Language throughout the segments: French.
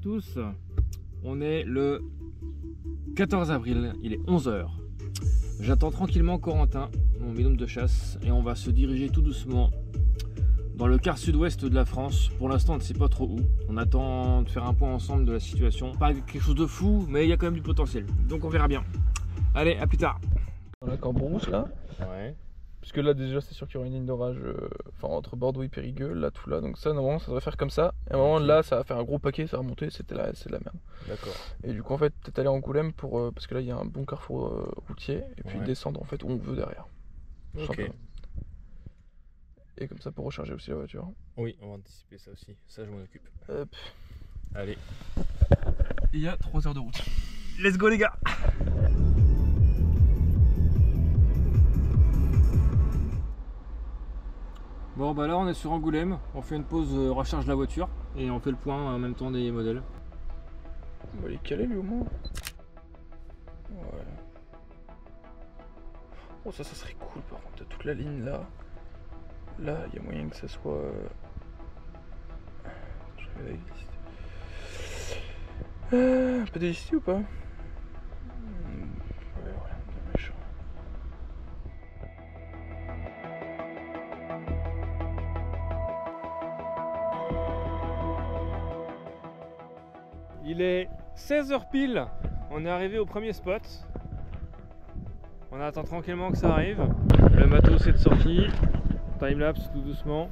tous. On est le 14 avril, il est 11 h. J'attends tranquillement Corentin, mon binôme de chasse, et on va se diriger tout doucement dans le quart sud-ouest de la France. Pour l'instant, on ne sait pas trop où. On attend de faire un point ensemble de la situation. Pas quelque chose de fou, mais il y a quand même du potentiel. Donc on verra bien. Allez, à plus tard. Voilà, Cambrousse là. Ouais. Parce que là déjà c'est sûr qu'il y aura une ligne d'orage entre Bordeaux et Périgueux, là tout là, donc ça normalement ça devrait faire comme ça. Et à un moment là ça va faire un gros paquet, ça va remonter, c'est de la merde. D'accord. Et du coup en fait peut-être aller en Angoulême pour parce que là il y a un bon carrefour routier et puis descendre en fait où on veut derrière. Ok. Et comme ça pour recharger aussi la voiture. Oui, on va anticiper ça aussi, ça je m'en occupe. Hop. Allez. Il y a 3 heures de route. Let's go les gars. Bon bah là on est sur Angoulême, on fait une pause recharge de la voiture et on fait le point en même temps des modèles. On va les caler lui au moins. Ouais. Oh ça serait cool par contre, toute la ligne là. Là il y a moyen que ça soit... Je regarde la liste. Un peu délicieux ou pas? Ouais, voilà, bien méchant. Il est 16 h pile, on est arrivé au premier spot. On attend tranquillement que ça arrive. Le matos est de sortie, timelapse tout doucement.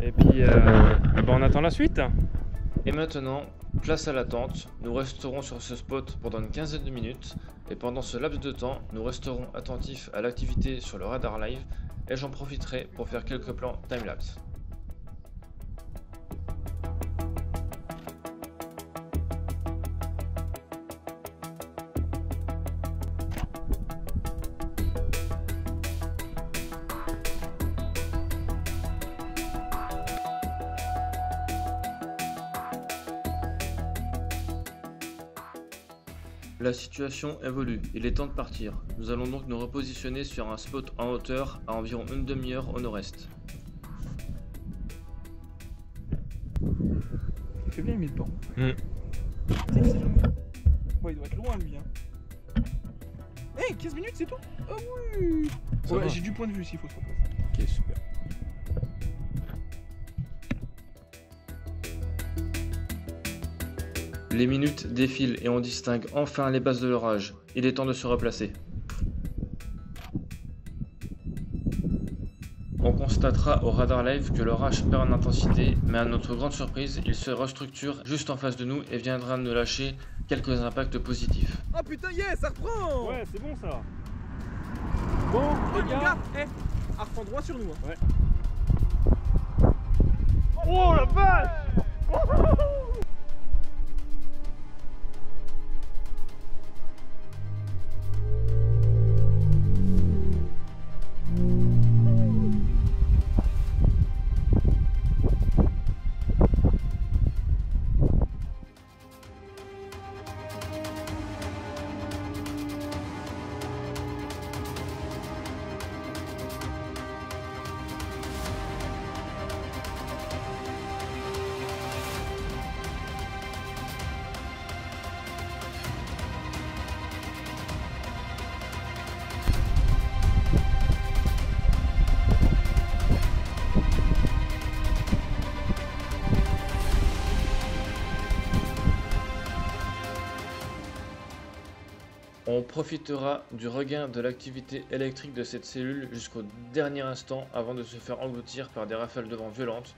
Et puis on attend la suite. Et maintenant, place à l'attente. Nous resterons sur ce spot pendant une quinzaine de minutes. Et pendant ce laps de temps, nous resterons attentifs à l'activité sur le radar live. Et j'en profiterai pour faire quelques plans timelapse. La situation évolue, il est temps de partir. Nous allons donc nous repositionner sur un spot en hauteur à environ une demi-heure au nord-est. Il fait bien mis le banc. Mm. Ouais, il doit être loin lui. Hein. Hey, 15 minutes c'est tout? Ah oui. Ouais, j'ai du point de vue s'il faut se replacer. Ok, super. Les minutes défilent et on distingue enfin les bases de l'orage. Il est temps de se replacer. On constatera au radar live que l'orage perd en intensité, mais à notre grande surprise, il se restructure juste en face de nous et viendra nous lâcher quelques impacts positifs. Oh putain, yes, ça reprend. Ouais, c'est bon ça. Bon, les gars, à reprend droit sur nous. Hein. Ouais. Oh la vache. On profitera du regain de l'activité électrique de cette cellule jusqu'au dernier instant avant de se faire engloutir par des rafales de vent violentes.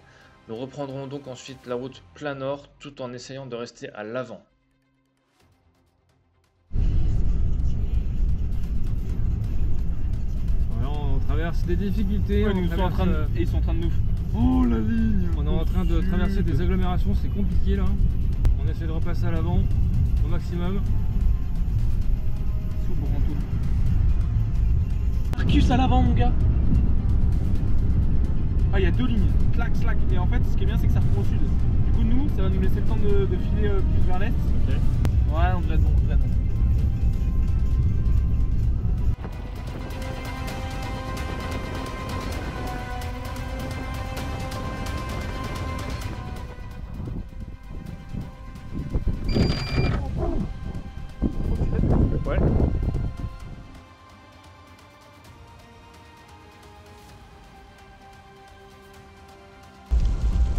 Nous reprendrons donc ensuite la route plein nord tout en essayant de rester à l'avant. On traverse des difficultés. Ouais, ils sont en train de nous... Oh la ligne. On est en train de traverser des agglomérations, c'est compliqué là. On essaie de repasser à l'avant au maximum. Arcus à l'avant mon gars. Ah il y a 2 lignes, clac clac. Et en fait ce qui est bien c'est que ça reprend au sud. Du coup nous ça va nous laisser le temps de filer plus vers l'est. Ok. Ouais on devrait être bon,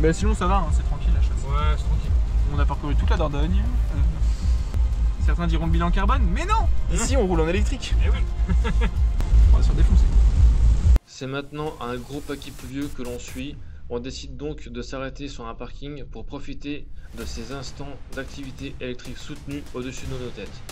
Mais sinon ça va, hein, c'est tranquille la chasse. Ouais, c'est tranquille. On a parcouru toute la Dordogne. Certains diront le bilan carbone, mais non. Ici on roule en électrique. Eh oui. On va se faire défoncer. C'est maintenant un gros paquet pluvieux que l'on suit. On décide donc de s'arrêter sur un parking pour profiter de ces instants d'activité électrique soutenue au-dessus de nos têtes.